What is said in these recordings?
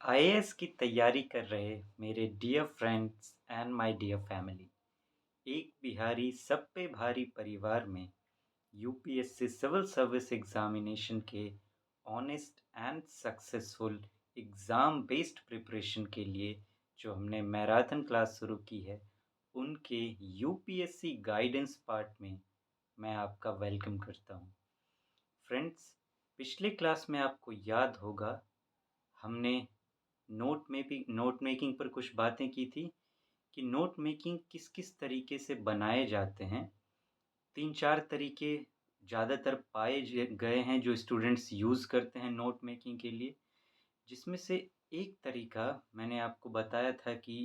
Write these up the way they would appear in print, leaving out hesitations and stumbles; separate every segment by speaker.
Speaker 1: IAS की तैयारी कर रहे मेरे dear friends and my dear family, एक बिहारी सब पे भारी परिवार में यूपीएससी सिविल सर्विस एग्जामिनेशन के honest and successful exam based preparation के लिए जो हमने मैराथन क्लास शुरू की है, उनके यूपीएससी गाइडेंस पार्ट में मैं आपका वेलकम करता हूँ। फ्रेंड्स, पिछले क्लास में आपको याद होगा हमने नोट मेकिंग पर कुछ बातें की थी कि नोट मेकिंग किस किस तरीके से बनाए जाते हैं। 3-4 तरीके ज़्यादातर गए हैं जो स्टूडेंट्स यूज़ करते हैं नोट मेकिंग के लिए, जिसमें से एक तरीका मैंने आपको बताया था कि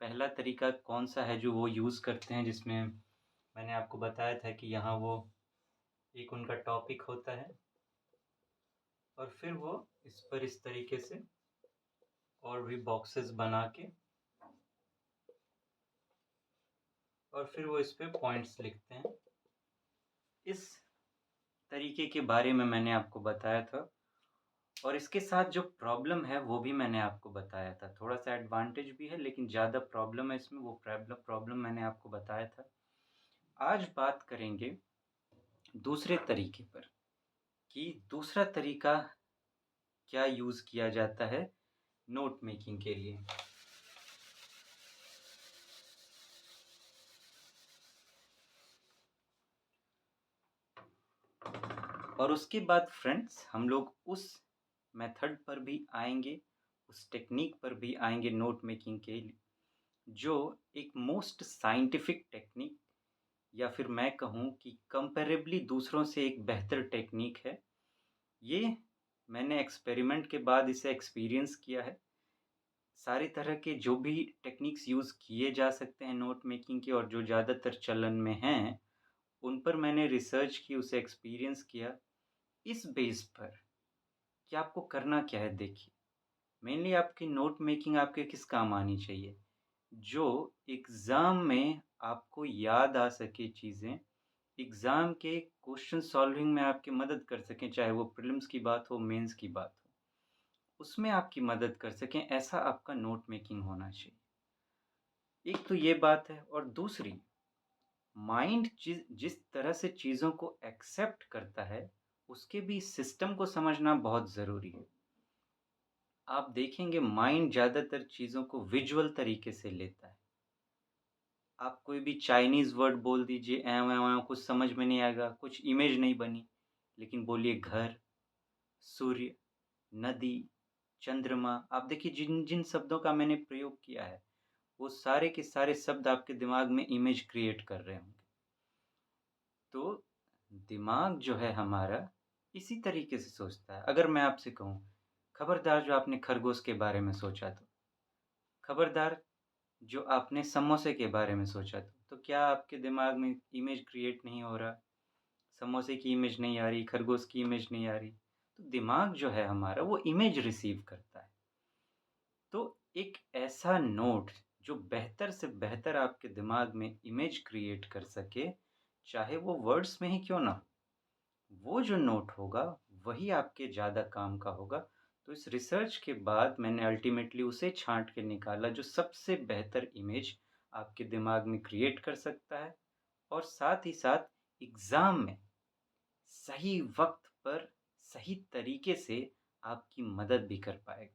Speaker 1: पहला तरीका कौन सा है जो वो यूज़ करते हैं, जिसमें मैंने आपको बताया था कि यहाँ वो एक उनका टॉपिक होता है और फिर वो इस पर इस तरीके से और भी बॉक्सेस बना के और फिर वो इस पे पॉइंट्स लिखते हैं। इस तरीके के बारे में मैंने आपको बताया था और इसके साथ जो प्रॉब्लम है वो भी मैंने आपको बताया था। थोड़ा-सा एडवांटेज भी है लेकिन ज़्यादा प्रॉब्लम है इसमें, वो प्रॉब्लम मैंने आपको बताया था। आज बात करेंगे दूसरे तरीके पर कि दूसरा तरीका क्या यूज़ किया जाता है नोट मेकिंग के लिए। और उसके बाद फ्रेंड्स हम लोग उस मेथड पर भी आएँगे, उस टेक्नीक पर भी आएँगे नोट मेकिंग के लिए, जो एक मोस्ट साइंटिफिक टेक्नीक या फिर मैं कहूँ कि कंपैरेबली दूसरों से एक बेहतर टेक्नीक है। ये मैंने एक्सपेरिमेंट के बाद इसे एक्सपीरियंस किया है। सारी तरह के जो भी टेक्निक्स यूज़ किए जा सकते हैं नोट मेकिंग के और जो ज़्यादातर चलन में हैं, उन पर मैंने रिसर्च की, उसे एक्सपीरियंस किया। इस बेस पर कि आपको करना क्या है देखिए, मेनली आपकी नोट मेकिंग आपके किस काम आनी चाहिए? जो एग्ज़ाम में आपको याद आ सके चीज़ें, एग्ज़ाम के क्वेश्चन सॉल्विंग में आपकी मदद कर सकें, चाहे वो प्रीलिम्स की बात हो, मेंस की बात हो। उसमें आपकी मदद कर सकें, ऐसा आपका नोट मेकिंग होना चाहिए। एक तो ये बात है और दूसरी, माइंड जिस तरह से चीज़ों को एक्सेप्ट करता है, उसके भी सिस्टम को समझना बहुत ज़रूरी है। आप देखेंगे माइंड ज़्यादातर चीज़ों को विजुअल तरीके से लेता है। आप कोई भी चाइनीज़ वर्ड बोल दीजिए, ऐं वैं वैं कुछ समझ में नहीं आएगा, कुछ इमेज नहीं बनी। लेकिन बोलिए घर, सूर्य, नदी, चंद्रमा, आप देखिए जिन-जिन शब्दों का मैंने प्रयोग किया है, वो सारे के सारे शब्द आपके दिमाग में इमेज क्रिएट कर रहे होंगे। तो दिमाग जो है हमारा इसी तरीके से सोचता है। अगर मैं आपसे कहूँ, खबरदार जो आपने खरगोश के बारे में सोचा तो, खबरदार जो आपने समोसे के बारे में सोचा तो क्या आपके दिमाग में इमेज क्रिएट नहीं हो रहा? समोसे की इमेज नहीं आ रही, खरगोश की इमेज नहीं आ रही। तो दिमाग जो है हमारा वो इमेज रिसीव करता है। तो एक ऐसा नोट जो बेहतर से बेहतर आपके दिमाग में इमेज क्रिएट कर सके, चाहे वो वर्ड्स में ही क्यों ना हो, वो जो नोट होगा वही आपके ज़्यादा काम का होगा। तो इस रिसर्च के बाद मैंने अल्टीमेटली उसे छाँट के निकाला जो सबसे बेहतर इमेज आपके दिमाग में क्रिएट कर सकता है और साथ ही साथ एग्ज़ाम में सही वक़्त पर सही तरीके से आपकी मदद भी कर पाएगा।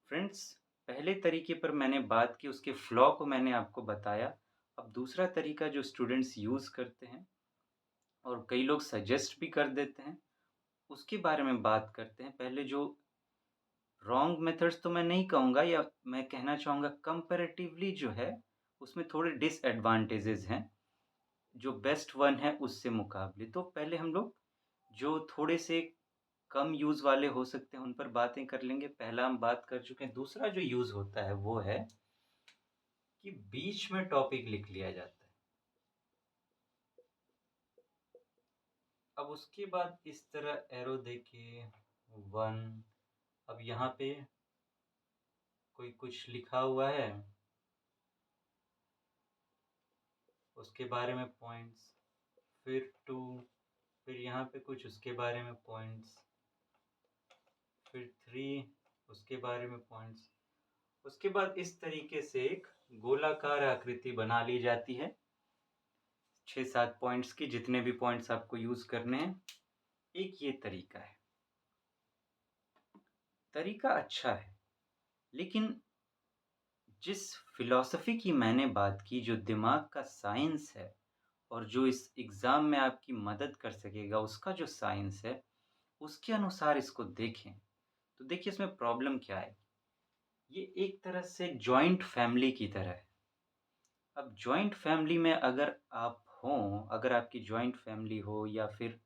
Speaker 1: फ्रेंड्स, पहले तरीके पर मैंने बात की, उसके फ्लॉ को मैंने आपको बताया। अब दूसरा तरीका जो स्टूडेंट्स यूज़ करते हैं और कई लोग सजेस्ट भी कर देते हैं, उसके बारे में बात करते हैं। पहले जो रॉन्ग मेथड्स तो मैं नहीं कहूँगा, या मैं कहना चाहूँगा कंपैरेटिवली जो है, उसमें थोड़े डिसएडवांटेजेस हैं, जो बेस्ट वन है उससे मुकाबले। तो पहले हम लोग जो थोड़े से कम यूज़ वाले हो सकते हैं, उन पर बातें कर लेंगे। पहला हम बात कर चुके हैं, दूसरा जो यूज़ होता है वो है कि बीच में टॉपिक लिख लिया जाता है। अब उसके बाद इस तरह एरो देके 1, अब यहाँ पे कोई कुछ लिखा हुआ है, उसके बारे में पॉइंट्स, फिर 2, फिर यहाँ पे कुछ उसके बारे में पॉइंट्स, फिर 3, उसके बारे में पॉइंट्स। उसके बाद इस तरीके से एक गोलाकार आकृति बना ली जाती है 6-7 पॉइंट्स की, जितने भी पॉइंट्स आपको यूज करने हैं। एक ये तरीका है, तरीका अच्छा है, लेकिन जिस फिलॉसफी की मैंने बात की, जो दिमाग का साइंस है और जो इस एग्जाम में आपकी मदद कर सकेगा, उसका जो साइंस है, उसके अनुसार इसको देखें तो देखिए इसमें प्रॉब्लम क्या है। ये एक तरह से जॉइंट फैमिली की तरह है। अब जॉइंट फैमिली में अगर आप हों, अगर आपकी जॉइंट फैमिली हो या फिर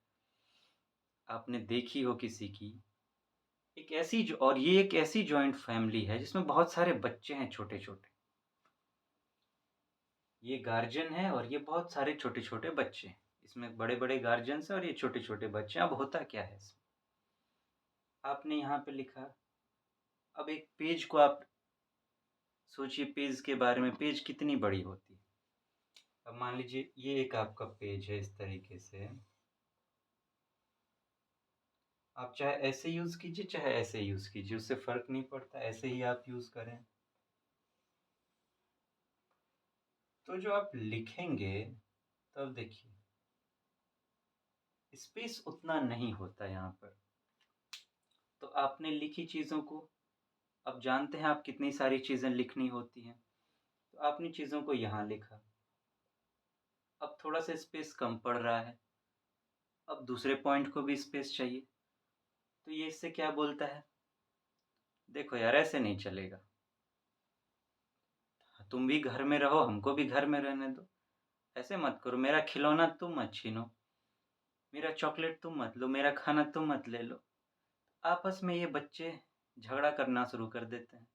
Speaker 1: आपने देखी हो किसी की, एक ऐसी और ये एक ऐसी जॉइंट फैमिली है जिसमें बहुत सारे बच्चे हैं छोटे-छोटे। ये गार्जियन है और ये बहुत सारे छोटे-छोटे बच्चे हैं। इसमें बड़े-बड़े गार्जियंस हैं और ये छोटे-छोटे बच्चे हैं। अब होता क्या है इसमें? आपने यहाँ पे लिखा, अब एक पेज को आप सोचिए, पेज के बारे में, पेज कितनी बड़ी होती है। अब मान लीजिए ये एक आपका पेज है इस तरीके से। आप चाहे ऐसे यूज़ कीजिए, चाहे ऐसे यूज़ कीजिए, उससे फ़र्क नहीं पड़ता, ऐसे ही आप यूज़ करें। तो जो आप लिखेंगे, तब देखिए स्पेस उतना नहीं होता यहाँ पर। तो आपने लिखी चीज़ों को, अब जानते हैं आप कितनी सारी चीज़ें लिखनी होती हैं, तो आपने चीज़ों को यहाँ लिखा। अब थोड़ा सा स्पेस कम पड़ रहा है, अब दूसरे पॉइंट को भी स्पेस चाहिए। तो ये इससे क्या बोलता है, देखो यार ऐसे नहीं चलेगा, तुम भी घर में रहो, हमको भी घर में रहने दो, ऐसे मत करो, मेरा खिलौना तुम मत छीनो, मेरा चॉकलेट तुम मत लो, मेरा खाना तुम मत ले लो। आपस में ये बच्चे झगड़ा करना शुरू कर देते हैं,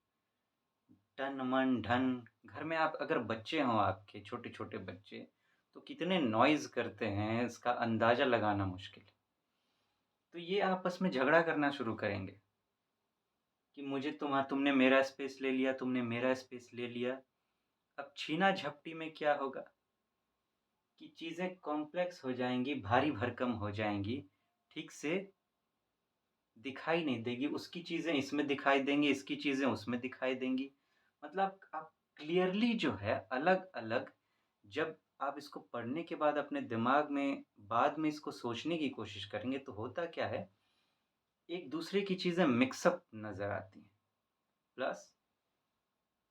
Speaker 1: तन मन धन। घर में आप अगर बच्चे हों, आपके छोटे छोटे बच्चे, तो कितने नॉइज करते हैं इसका अंदाजा लगाना मुश्किल है। तो ये आपस में झगड़ा करना शुरू करेंगे कि मुझे तुमने मेरा स्पेस ले लिया, तुमने मेरा स्पेस ले लिया। अब छीना झपटी में क्या होगा कि चीज़ें कॉम्प्लेक्स हो जाएंगी, भारी भरकम हो जाएंगी, ठीक से दिखाई नहीं देगी। उसकी चीज़ें इसमें दिखाई देंगी, इसकी चीज़ें उसमें दिखाई देंगी। मतलब आप क्लियरली जो है अलग-अलग, जब आप इसको पढ़ने के बाद अपने दिमाग में बाद में इसको सोचने की कोशिश करेंगे, तो होता क्या है, एक दूसरे की चीज़ें मिक्स अप नज़र आती हैं। प्लस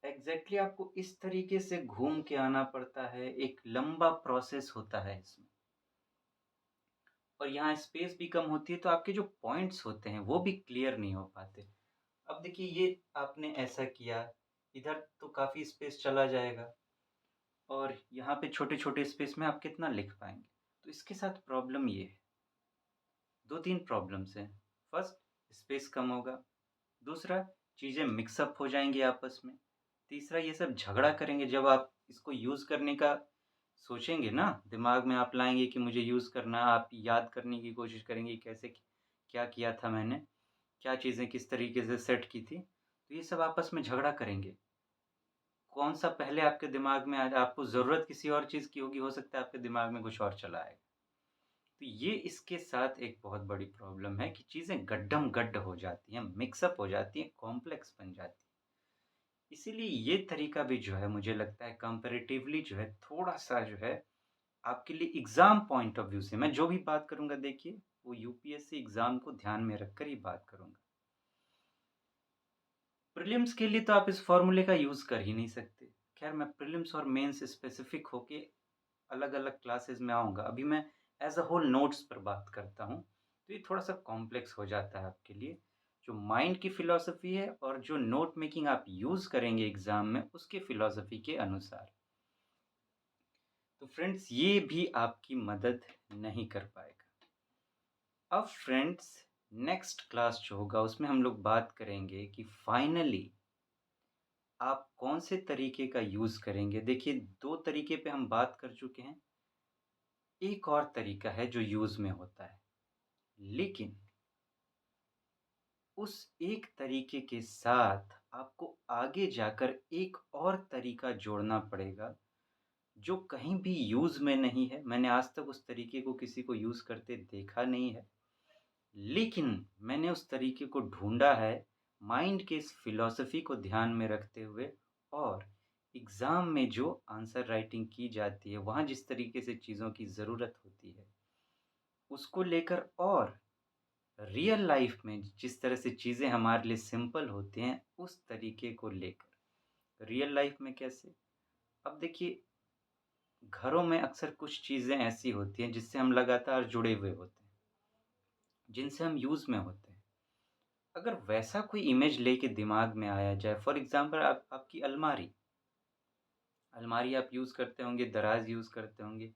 Speaker 1: एग्ज़ैक्टली आपको इस तरीके से घूम के आना पड़ता है, एक लंबा प्रोसेस होता है इसमें। और यहाँ स्पेस भी कम होती है, तो आपके जो पॉइंट्स होते हैं वो भी क्लियर नहीं हो पाते। अब देखिए ये आपने ऐसा किया, इधर तो काफ़ी स्पेस चला जाएगा और यहाँ पे छोटे-छोटे स्पेस में आप कितना लिख पाएँगे? तो इसके साथ प्रॉब्लम ये है, 2-3 प्रॉब्लम्स हैं। फर्स्ट, स्पेस कम होगा, दूसरा चीज़ें मिक्स अप हो जाएँगी आपस में, तीसरा ये सब झगड़ा करेंगे जब आप इसको यूज़ करने का सोचेंगे ना, दिमाग में आप लाएँगे कि मुझे यूज़ करना है, आप याद करने की कोशिश करेंगे कैसे क्या किया था मैंने, क्या चीज़ें किस तरीके से सेट की थी, तो ये सब आपस में झगड़ा करेंगे। कौन-सा पहले आपके दिमाग में आएगा, आपको ज़रूरत किसी और चीज़ की होगी, हो सकता है आपके दिमाग में कुछ और चला आएगा। तो ये इसके साथ एक बहुत बड़ी प्रॉब्लम है कि चीज़ें गड्ढम-गड्ढ हो जाती हैं, मिक्स अप हो जाती हैं, कॉम्प्लेक्स बन जाती हैं। इसीलिए ये तरीका भी जो है मुझे लगता है कंपैरेटिवली जो है थोड़ा-सा जो है आपके लिए एग्ज़ाम पॉइंट ऑफ व्यू से, मैं जो भी बात करूँगा देखिए, वो यूपीएससी एग्ज़ाम को ध्यान में रखकर ही बात करूँगा। प्रीलिम्स के लिए तो आप इस फ़ॉर्मूले का यूज़ कर ही नहीं सकते। ख़ैर मैं प्रीलिम्स और मेंस स्पेसिफ़िक होके अलग-अलग क्लासेज़ में आऊँगा। अभी मैं एज़ अ होल नोट्स पर बात करता हूँ, तो ये थोड़ा-सा कॉम्प्लेक्स हो जाता है आपके लिए। जो माइंड की फ़िलॉसफ़ी है और जो नोट मेकिंग आप यूज़ करेंगे एग्ज़ाम में, उसके फ़िलॉसफ़ी के अनुसार। तो फ्रेंड्स ये भी आपकी मदद नहीं कर पाएगा। अब फ्रेंड्स नेक्स्ट क्लास जो होगा उसमें हम लोग बात करेंगे कि फाइनली आप कौन से तरीके का यूज़ करेंगे। देखिए 2 तरीके पे हम बात कर चुके हैं, एक और तरीका है जो यूज़ में होता है। लेकिन उस एक तरीके के साथ आपको आगे जाकर एक और तरीका जोड़ना पड़ेगा, जो कहीं भी यूज़ में नहीं है। मैंने आज तक उस तरीके को किसी को यूज़ करते देखा नहीं है। लेकिन मैंने उस तरीके को ढूँढा है, माइंड के इस फिलॉसफी को ध्यान में रखते हुए और एग्ज़ाम में जो आंसर राइटिंग की जाती है, वहाँ जिस तरीके से चीज़ों की ज़रूरत होती है, उसको लेकर और रियल लाइफ़ में जिस तरह से चीज़ें हमारे लिए सिंपल होती हैं, उस तरीके को लेकर। रियल लाइफ़ में कैसे? अब देखिए, घरों में अक्सर कुछ चीज़ें ऐसी होती हैं जिससे हम लगातार जुड़े हुए होते हैं, जिनसे हम यूज़ में होते हैं। अगर वैसा कोई इमेज लेके दिमाग में आया जाए, फॉर एग्ज़ाम्पल आपकी अलमारी, अलमारी आप यूज़ करते होंगे, दराज़ यूज़ करते होंगे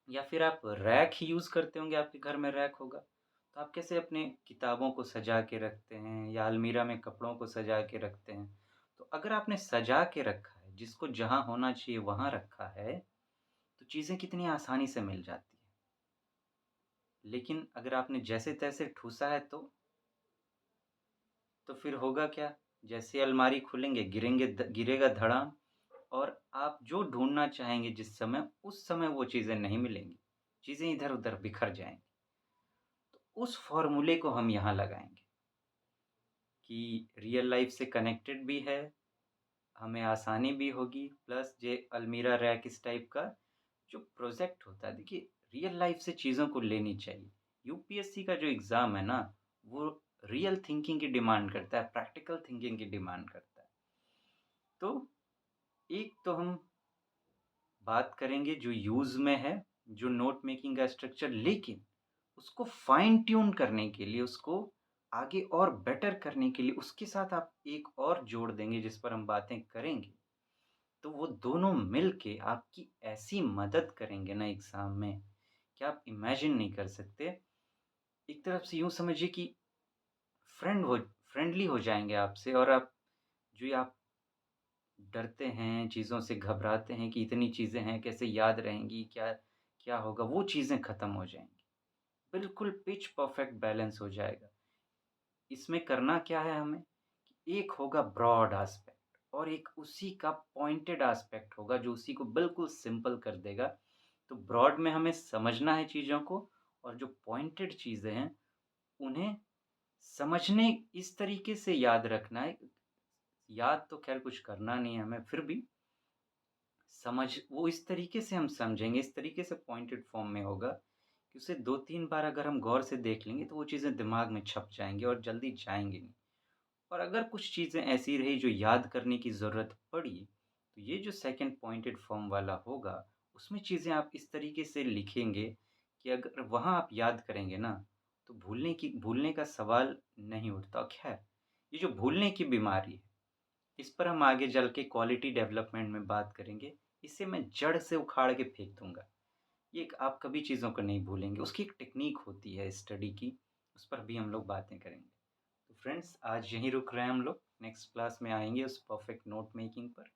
Speaker 1: या फिर आप रैक ही यूज़ करते होंगे, आपके घर में रैक होगा। तो आप कैसे अपने किताबों को सजा के रखते हैं या अलमीरा में कपड़ों को सजा के रखते हैं। तो अगर आपने सजा के रखा है, जिसको जहाँ होना चाहिए वहाँ रखा है, तो चीज़ें कितनी आसानी से मिल जाती हैं। लेकिन अगर आपने जैसे-तैसे ठूसा है तो फिर होगा क्या? जैसे अलमारी खुलेंगे, गिरेगा धड़ाम और आप जो ढूँढना चाहेंगे जिस समय, उस समय वो चीज़ें नहीं मिलेंगी। चीज़ें इधर-उधर बिखर जाएँगी। तो उस फ़ॉर्मूले को हम यहाँ लगाएँगे कि रियल लाइफ़ से कनेक्टेड भी है, हमें आसानी भी होगी, प्लस ये अलमीरा रैक इस टाइप का जो प्रोजेक्ट होता है, देखिए रियल लाइफ़ से चीज़ों को लेनी चाहिए। यूपीएससी का जो एग्ज़ाम है ना, वो रियल थिंकिंग की डिमांड करता है, प्रैक्टिकल थिंकिंग की डिमांड करता है। तो एक तो हम बात करेंगे जो यूज़ में है, जो नोट मेकिंग का स्ट्रक्चर, लेकिन उसको फाइन ट्यून करने के लिए, उसको आगे और बेटर करने के लिए उसके साथ आप एक और जोड़ देंगे जिस पर हम बातें करेंगे। तो वो दोनों मिल के आपकी ऐसी मदद करेंगे ना एग्ज़ाम में, कि आप इमेजिन नहीं कर सकते। एक तरफ से यूँ समझिए कि फ्रेंडली हो जाएँगे आपसे और आप जो ये आप डरते हैं, चीज़ों से घबराते हैं कि इतनी चीज़ें हैं, कैसे याद रहेंगी, क्या क्या होगा, वो चीज़ें खत्म हो जाएँगी। बिल्कुल पिच परफेक्ट बैलेंस हो जाएगा। इसमें करना क्या है हमें, कि एक होगा ब्रॉड एस्पेक्ट और एक उसी का पॉइंटेड एस्पेक्ट होगा जो उसी को बिल्कुल सिंपल कर देगा। तो ब्रॉड में हमें समझना है चीज़ों को और जो पॉइंटेड चीज़ें हैं, उन्हें समझने इस तरीके से याद रखना है, याद तो ख़ैर कुछ करना नहीं है हमें, फिर भी समझ वो इस तरीके से हम समझेंगे, इस तरीके से पॉइंटेड फॉर्म में होगा कि उसे 2-3 बार अगर हम गौर से देख लेंगे तो वो चीज़ें दिमाग में छप जाएँगी और जल्दी जाएँगी नहीं। और अगर कुछ चीज़ें ऐसी रही जो याद करने की ज़रूरत पड़ी, तो ये जो सेकंड पॉइंटेड फॉर्म वाला होगा, उसमें चीज़ें आप इस तरीके से लिखेंगे कि अगर वहाँ आप याद करेंगे ना, तो भूलने का सवाल नहीं उठता। ख़ैर, ये जो भूलने की बीमारी है, इस पर हम आगे चल के क्वालिटी डेवलपमेंट में बात करेंगे। इसे मैं जड़ से उखाड़ के फेंक दूँगा। ये एक आप कभी चीज़ों को नहीं भूलेंगे। उसकी एक टेक्नीक होती है स्टडी की, उस पर भी हम लोग बातें करेंगे। तो फ्रेंड्स, आज यहीं रुक रहे हैं हम लोग। नेक्स्ट क्लास में आएँगे उस परफेक्ट नोट मेकिंग पर।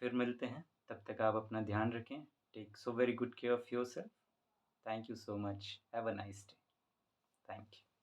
Speaker 1: फिर मिलते हैं। तब तक आप अपना ध्यान रखें। Take so very good care of yourself. Thank you so much. Have a nice day. Thank you.